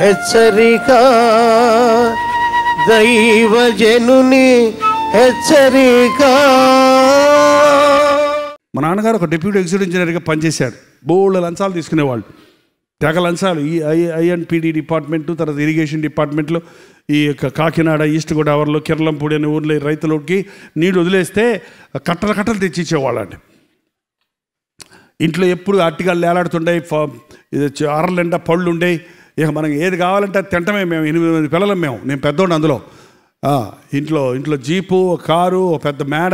హెచ్చరిక, దైవజనుని హెచ్చరిక. మా నాన్నగారు ఒక డిప్యూటీ ఎగ్జిక్యూటివ్ ఇంజనీర్గా పనిచేశాడు. బోల్డ్ లంచాలు తీసుకునేవాళ్ళు, తెగ లంచాలు. ఈ ఐఎన్పిడి డిపార్ట్మెంటు, తర్వాత ఇరిగేషన్ డిపార్ట్మెంట్లో, ఈ కాకినాడ, ఈస్ట్ గోదావరిలో, కిర్లంపూడి అనే ఊర్లో రైతులకి నీళ్ళు వదిలేస్తే కట్టలు తెచ్చిచ్చేవాళ్ళండి. ఇంట్లో ఎప్పుడు అట్టిగాళ్ళు వేలాడుతుండే, అరలెండా పళ్ళు ఉండే. ఇక మనకి ఏది కావాలంటే అది తింటమే. మేము 8 పిల్లలం, నేను పెద్దోడు అందులో. ఇంట్లో జీపు, కారు, పెద్ద మేడ,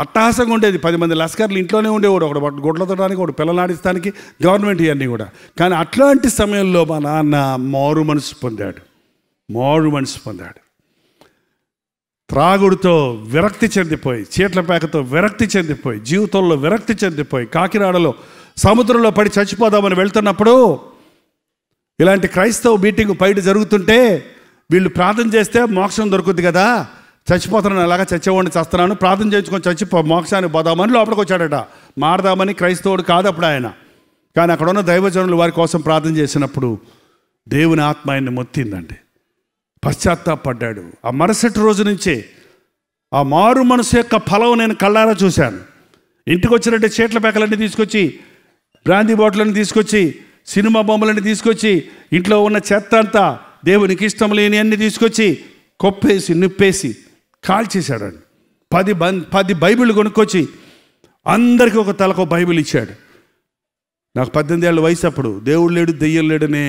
అట్టహాసంగా ఉండేది. 10 మంది లస్కర్లు ఇంట్లోనే ఉండేవాడు. ఒకడు గుడ్ల తోడానికి, ఒకడు పిల్లలు ఆడిస్తానికి, గవర్నమెంట్ ఇవన్నీ కూడా. కానీ అట్లాంటి సమయంలో మా నాన్న మారు మనసు పొందాడు. త్రాగుడితో విరక్తి చెందిపోయి, చీట్లపేకతో విరక్తి చెందిపోయి, జీవితంలో విరక్తి చెందిపోయి, కాకినాడలో సముద్రంలో పడి చచ్చిపోదామని వెళ్తున్నప్పుడు ఇలాంటి క్రైస్తవ మీటింగ్ బయట జరుగుతుంటే వీళ్ళు ప్రార్థన చేస్తే మోక్షం దొరుకుద్ది కదా, చచ్చిపోతున్నాను, అలాగా చచ్చేవాడిని చస్తున్నాను, ప్రార్థన చేయించుకొని మోక్షానికి పోదామని లోపలికి వచ్చాడట. మారదామని క్రైస్తవుడు కాదు అప్పుడు ఆయన. కానీ అక్కడ ఉన్న దైవజనులు వారి కోసం ప్రార్థన చేసినప్పుడు దేవుని ఆత్మ ఆయన్ని మొత్తిందండి. పశ్చాత్తాపడ్డాడు. ఆ మరుసటి రోజు నుంచే ఆ మారు మనసు యొక్క ఫలం నేను కళ్ళారా చూశాను. ఇంటికి వచ్చినట్టే చీట్ల పేకలన్నీ తీసుకొచ్చి, బ్రాందీ బాటిళ్ళని తీసుకొచ్చి, సినిమా బొమ్మలని తీసుకొచ్చి, ఇంట్లో ఉన్న చెత్త అంతా దేవునికి ఇష్టం లేని అన్ని తీసుకొచ్చి కొప్పేసి నిప్పేసి కాల్చేశాడండి. 10 బైబిళ్ళు కొనుక్కొచ్చి అందరికీ ఒక తలకు బైబిల్ ఇచ్చాడు. నాకు 18 ఏళ్ళ వయసు. అప్పుడు దేవుడు లేడు, దెయ్యం లేడనే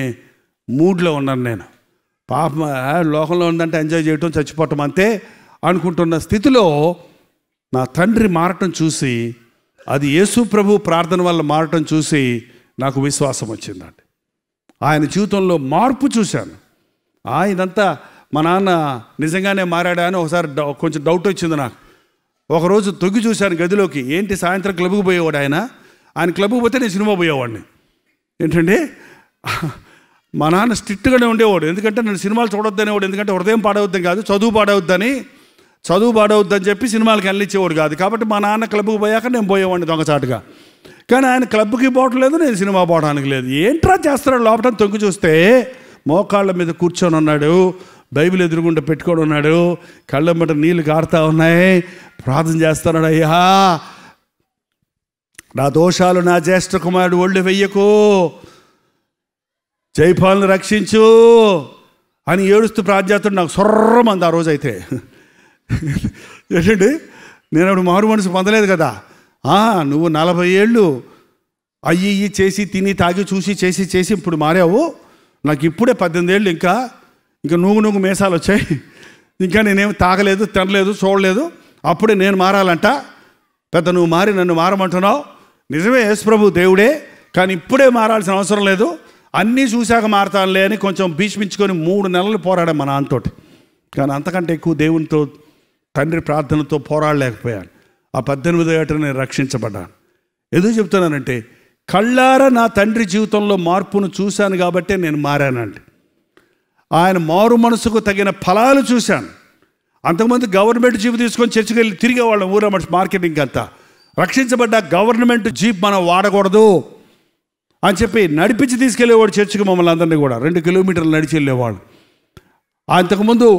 మూడ్లో ఉన్నాను నేను. పాపం లోకంలో ఉందంటే ఎంజాయ్ చేయటం, చచ్చిపోవటం అంతే అనుకుంటున్న స్థితిలో నా తండ్రి మారటం చూసి, అది యేసు ప్రభు ప్రార్థన వల్ల మారటం చూసి నాకు విశ్వాసం వచ్చిందండి. ఆయన జీవితంలో మార్పు చూశాను. ఇదంతా మా నాన్న నిజంగానే మారాడా అని ఒకసారి కొంచెం డౌట్ వచ్చింది నాకు. ఒకరోజు తొగ్గి చూశాను గదిలోకి. ఏంటి, సాయంత్రం క్లబ్కి పోయేవాడు ఆయన క్లబ్కి పోతే నేను సినిమా పోయేవాడిని. ఏంటండి, మా నాన్న స్ట్రిక్ట్గానే ఉండేవాడు. ఎందుకంటే నన్ను సినిమాలు చూడొద్దనేవాడు. ఎందుకంటే హృదయం పాడవద్దని కాదు, చదువు పాడవద్దని చెప్పి సినిమాలకి వెళ్ళిచ్చేవాడు కాదు. కాబట్టి మా నాన్న క్లబ్కి పోయాక నేను పోయేవాడిని దొంగచాటుగా. కానీ ఆయన క్లబ్కి పోవటం లేదు, నేను సినిమా పోవడానికి లేదు. ఏంట్రా చేస్తున్నాడు లోపల తొంగి చూస్తే మోకాళ్ళ మీద కూర్చొని ఉన్నాడు, బైబిల్ ఎదురుగుండా పెట్టుకొని ఉన్నాడు, కళ్ళెమ్మట నీళ్ళు కారుతా ఉన్నాయి, ప్రార్థన చేస్తున్నాడు. అయ్యా, నా దోషాలు నా జ్యేష్ఠ కుమారుడు ఒళ్ళు వెయ్యకు, జైపాలను రక్షించు అని ఏడుస్తూ ప్రార్థిస్తున్నాడు. నాకు సొర్రమంది ఆ రోజైతే. ఏంటండి, నేను అప్పుడు మారు మనసు పొందలేదు కదా. నువ్వు 40 ఏళ్ళు అయ్యి చేసి తిని తాగి చూసి చేసి ఇప్పుడు మారావు. నాకు ఇప్పుడే 18 ఏళ్ళు. ఇంకా నువ్వు మేసాలు వచ్చాయి. ఇంకా నేనేమి తాగలేదు, తినలేదు, చూడలేదు. అప్పుడే నేను మారాలంట. పెద్ద నువ్వు మారి నన్ను మారమంటున్నావు. నిజమే, యేసు ప్రభు దేవుడే, కానీ ఇప్పుడే మారాల్సిన అవసరం లేదు, అన్నీ చూశాక మారతానులే అని కొంచెం భీష్మించుకొని 3 నెలలు పోరాడాను మా నాన్నతోటి. కానీ అంతకంటే ఎక్కువ దేవునితో, తండ్రి ప్రార్థనతో పోరాడలేకపోయాను. ఆ 18వ ఏట నేను రక్షించబడ్డాను. ఎందుకు చెప్తున్నానంటే, కళ్ళారా నా తండ్రి జీవితంలో మార్పును చూశాను కాబట్టే నేను మారానండి. ఆయన మారు మనసుకు తగిన ఫలాలు చూశాను. అంతకుముందు గవర్నమెంట్ జీప్ తీసుకొని చర్చికి వెళ్ళి తిరిగేవాళ్ళం ఊర మార్కెటింగ్ అంతా. రక్షించబడ్డ గవర్నమెంట్ జీప్ మనం వాడకూడదు అని చెప్పి నడిపించి తీసుకెళ్ళేవాడు చర్చికి మమ్మల్ని అందరినీ కూడా. 2 కిలోమీటర్లు నడిచి వెళ్ళేవాడు. అంతకుముందు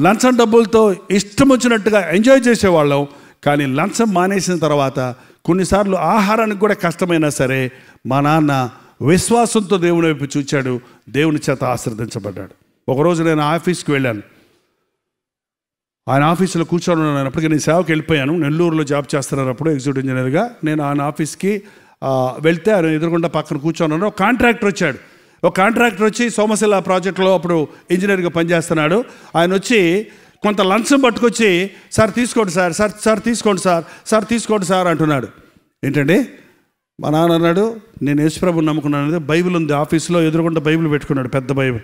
లంచం డబ్బులతో ఇష్టం వచ్చినట్టుగా ఎంజాయ్ చేసేవాళ్ళం. కానీ లంచం మానేసిన తర్వాత కొన్నిసార్లు ఆహారానికి కూడా కష్టమైనా సరే మా నాన్న విశ్వాసంతో దేవుని వైపు చూచాడు, దేవుని చేత ఆశీర్వదించబడ్డాడు. ఒకరోజు నేను ఆఫీస్కి వెళ్ళాను. ఆయన ఆఫీసులో కూర్చొని ఉన్నాను. అప్పటికి నేను సేవకి వెళ్ళిపోయాను. నెల్లూరులో జాబ్ చేస్తున్నాను అప్పుడు ఎగ్జిక్యూటివ్ ఇంజనీర్గా. నేను ఆయన ఆఫీస్కి వెళ్తే ఆయన ఎదురుగుండా పక్కన కూర్చొని ఒక కాంట్రాక్టర్ వచ్చి సోమశిల ప్రాజెక్టులో అప్పుడు ఇంజనీర్గా పనిచేస్తున్నాడు. ఆయన వచ్చి కొంత లంచం పట్టుకొచ్చి, సార్ తీసుకోండి సార్, సార్ తీసుకోండి సార్, సార్ తీసుకోండి సార్ అంటున్నాడు. ఏంటండి, మా నాన్న అన్నాడు, నేను యేసుప్రభుని నమ్ముకున్నాను. బైబిల్ ఉంది ఆఫీస్లో, ఎదురుగుండా బైబిల్ పెట్టుకున్నాడు, పెద్ద బైబిల్.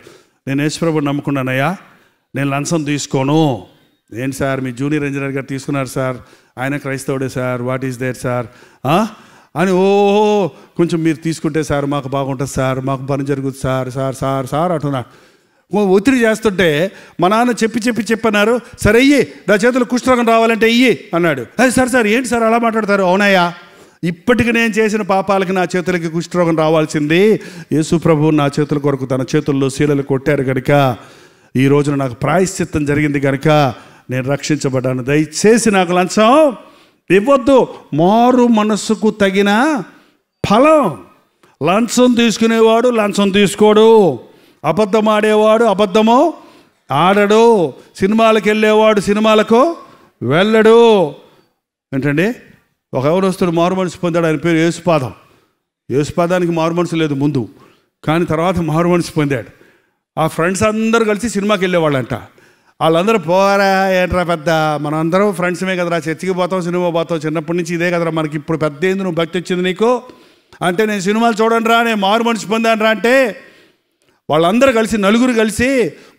నేను యేసుప్రభుని నమ్ముకున్నానయ్యా, నేను లంచం తీసుకోను. ఏంటి సార్, మీ జూనియర్ ఇంజనీర్ గారు తీసుకున్నారు సార్, ఆయన క్రైస్తవుడే sir, what is there sir అని కొంచెం మీరు తీసుకుంటే సార్ మాకు బాగుంటుంది సార్, మాకు పని జరుగుతుంది సార్, సార్ సార్ సార్ అంటున్నా. ఒత్తిడి చేస్తుంటే మా నాన్న చెప్పన్నారు, సరే ఇయ్యి, నా చేతులు కుష్ఠరోగం రావాలంటే ఇయ్యి అన్నాడు. సార్ ఏంటి సార్ అలా మాట్లాడతారు? అవునయ్యా, ఇప్పటికి నేను చేసిన పాపాలకి నా చేతులకి కుష్ఠరోగం రావాల్సింది. యేసు ప్రభువు నా చేతుల కొరకు తన చేతుల్లో శీలలు కొట్టారు కనుక ఈ రోజున నాకు ప్రాయశ్చిత్తం జరిగింది కనుక నేను రక్షించబడ్డాను. దయచేసి నాకు లంచం ఇవ్వద్దు. మారు మనస్సుకు తగిన ఫలం. లంచం తీసుకునేవాడు లంచం తీసుకోడు, అబద్ధం ఆడేవాడు అబద్ధము ఆడడు, సినిమాలకు వెళ్ళేవాడు సినిమాలకు వెళ్ళడు. ఏంటండి, ఒక ఎవరొస్తుడు మారు మనసు పొందాడు, ఆయన పేరు యేసుపాదం. యేసుపాదానికి మారు మనసు లేదు ముందు, కానీ తర్వాత మారు మనసు పొందాడు. ఆ ఫ్రెండ్స్ అందరూ కలిసి సినిమాకి వెళ్ళేవాళ్ళంట. వాళ్ళందరూ పోరా ఏంట్రా పెద్ద, మనందరం ఫ్రెండ్స్మే కదరా, చర్చికి పోతాం సినిమా పోతాం, చిన్నప్పటి నుంచి ఇదే కదరా మనకి, ఇప్పుడు పెద్ద ఏంది నువ్వు భక్తి వచ్చింది నీకు అంటే, నేను సినిమాలు చూడండి రా, నేను మారు మనసు పొందాను రా అంటే, వాళ్ళందరూ కలిసి నలుగురు కలిసి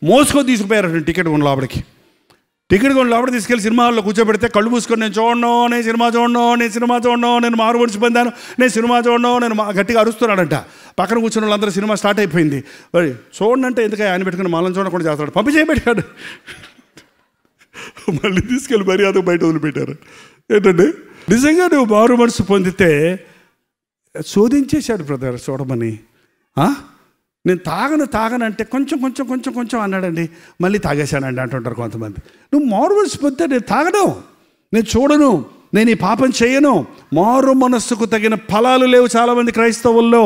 మోసుకొని తీసుకుపోయారు టికెట్ కొన్న లోపలికి. టికెట్ కొని లోపల తీసుకెళ్ళి సినిమా హాల్లో కూర్చోబెడితే కళ్ళు మూసుకొని నేను చూడను, నేను సినిమా చూడను, నేను సినిమా చూడను, నేను మారు మనసు పొందాను, నేను సినిమా చూడను, నేను గట్టిగా అరుస్తున్నాడంట. పక్కన కూర్చున్న వాళ్ళందరూ సినిమా స్టార్ట్ అయిపోయింది. చూడండి అంటే ఎందుకు ఆయన పెట్టుకుని మాలను చూడకుండా చేస్తాడు, పంపించేయబెట్టాడు. మళ్ళీ తీసుకెళ్ళి మర్యాద బయట వదిలిపెట్టారు. ఏంటంటే నిజంగా నువ్వు మారు మనసు పొందితే శోధించేశాడు బ్రదర్ చూడమని. నేను తాగనంటే కొంచెం కొంచెం కొంచెం కొంచెం అన్నాడండి, మళ్ళీ తాగేశానండి అంటుంటారు కొంతమంది. నువ్వు మారు మనసు పొందితే నేను తాగను, నేను చూడను, నేను ఈ పాపం చేయను. మారు మనస్సుకు తగిన ఫలాలు లేవు చాలామంది క్రైస్తవుల్లో.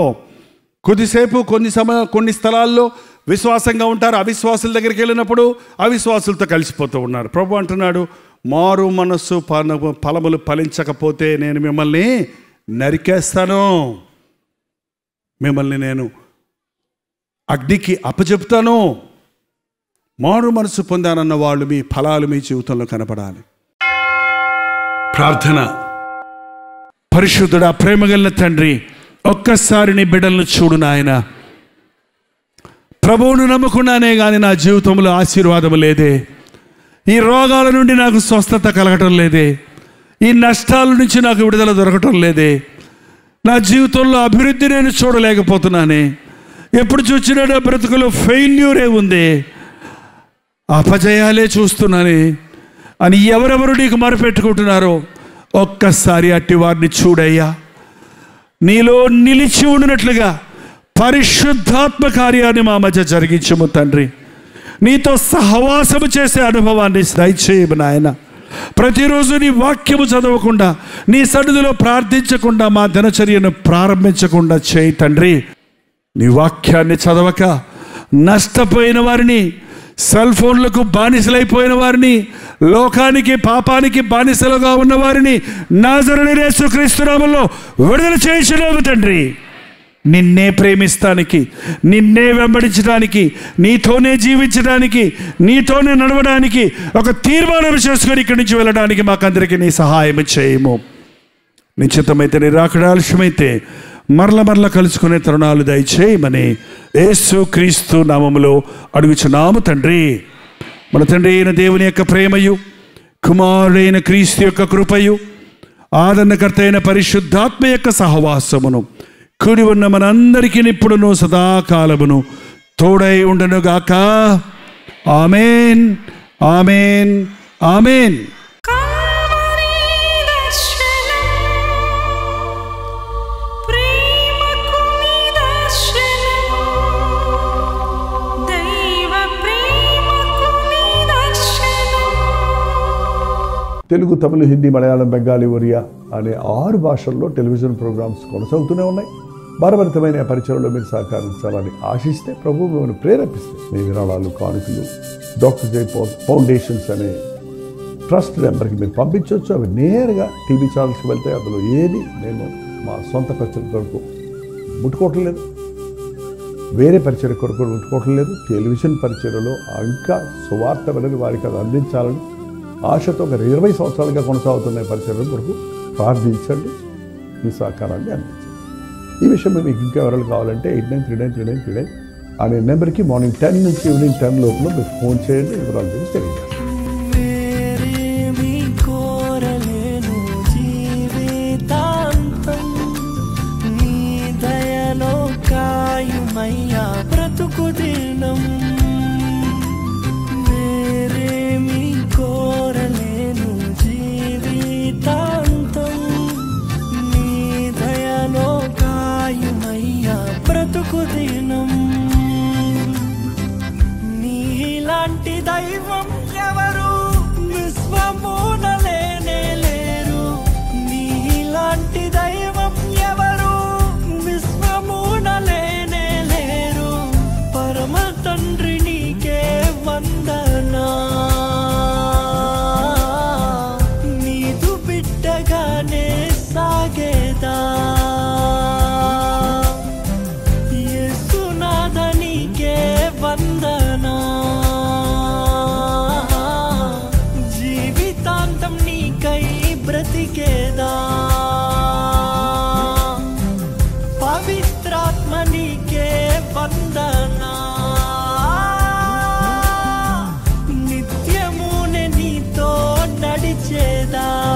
కొద్దిసేపు కొన్ని స్థలాల్లో విశ్వాసంగా ఉంటారు, అవిశ్వాసుల దగ్గరికి వెళ్ళినప్పుడు అవిశ్వాసులతో కలిసిపోతూ ఉన్నారు. ప్రభు అంటున్నాడు, మారు మనస్సు ఫలములు ఫలించకపోతే నేను మిమ్మల్ని నరికేస్తాను, మిమ్మల్ని నేను అగ్నికి అప్పచెప్తాను. మారు మనసు పొందానన్న వాళ్ళు మీ ఫలాలు మీ జీవితంలో కనపడాలి. ప్రార్థన. పరిశుద్ధుడా, ప్రేమగల తండ్రి, ఒక్కసారి నీ బిడ్డలను చూడు నాయన. ప్రభువును నమ్ముకున్నానే కానీ నా జీవితంలో ఆశీర్వాదం లేదే, ఈ రోగాల నుండి నాకు స్వస్థత కలగటం లేదే, ఈ నష్టాల నుంచి నాకు విడుదల దొరకటం లేదే, నా జీవితంలో అభివృద్ధి నేను చూడలేకపోతున్నానే, ఎప్పుడు చూసినా నా బ్రతుకులో ఫెయిల్యూరే ఉంది, అపజయాలే చూస్తున్నానే అని ఎవరెవరు నీకు మొరపెట్టుకుంటున్నారో ఒక్కసారి అట్టి వారిని చూడయ్యా. నీలో నిలిచి ఉండినట్లుగా పరిశుద్ధాత్మ కార్యాన్ని మా మధ్య జరిగించము తండ్రి. నీతో సహవాసము చేసే అనుభవాన్ని దయచేయము నాయన. ప్రతిరోజు నీ వాక్యము చదవకుండా, నీ సన్నిధిలో ప్రార్థించకుండా మా దినచర్యను ప్రారంభించకుండా చేయి తండ్రి. నీ వాక్యాన్ని చదవక నష్టపోయిన వారిని, సెల్ ఫోన్లకు బానిసలైపోయిన వారిని, లోకానికి పాపానికి బానిసలుగా ఉన్న వారిని నాజరేయుడైన యేసుక్రీస్తు నామములో విడుదల చేయించున్నాము తండ్రి. నిన్నే ప్రేమిస్తానికి, నిన్నే వెంబడించడానికి, నీతోనే జీవించడానికి, నీతోనే నడవడానికి ఒక తీర్మానం చేసుకొని ఇక్కడి నుంచి వెళ్ళడానికి మాకందరికీ నీ సహాయం చేయము. నిశ్చితమైతే నీ రాకడ ఆలస్యమైతే మరల కలుసుకునే తరుణాలు దయచేయమని యేసుక్రీస్తు నామములో అడుగుచున్నాము తండ్రి. మన తండ్రి అయిన దేవుని యొక్క ప్రేమయు, కుమారుడైన క్రీస్తు యొక్క కృపయు, ఆదరణకర్త అయిన పరిశుద్ధాత్మ యొక్క సహవాసమును కూడి ఉన్న మనందరికీ ఇప్పుడును సదాకాలమును తోడై ఉండనుగాక. ఆమేన్, ఆమేన్, ఆమేన్. తెలుగు, తమిళ, హిందీ, మలయాళం, బెంగాలీ, ఒరియా అనే 6 భాషల్లో టెలివిజన్ ప్రోగ్రామ్స్ కొనసాగుతూనే ఉన్నాయి. భారభరితమైన పరిచయంలో మీరు సహకరించాలని ఆశిస్తే ప్రభు మిమ్మల్ని ప్రేరేపిస్తే మీ విరాళాలు, కానుకలు డాక్టర్ జై ఫౌండేషన్స్ అనే ట్రస్ట్ నెంబర్కి మీరు పంపించవచ్చు. అవి నేరుగా టీవీ ఛానల్స్కి వెళ్తాయి. అందులో ఏది మేము మా సొంత ఖర్చుల కొరకు ముట్టుకోవటం లేదు, వేరే పరిచయ కొరకు ముట్టుకోవటం లేదు. టెలివిజన్ పరిచయలో ఇంకా సువార్త అనేది వారికి అది అందించాలని ఆశతో ఒక 20 సంవత్సరాలుగా కొనసాగుతున్న పరిచయం కొరకు ప్రార్థించండి, మీ సహకారాన్ని అందించండి. ఈ విషయం మీకు ఇంకా వివరాలు కావాలంటే 89393939 అనే నెంబర్కి మార్నింగ్ 10 నుంచి ఈవినింగ్ 10 లోపల మీరు ఫోన్ చేయండి. వివరాలు గురించి తెలియజేయండి. కోరలేను జీవితాంతం నీ కొలిచేదా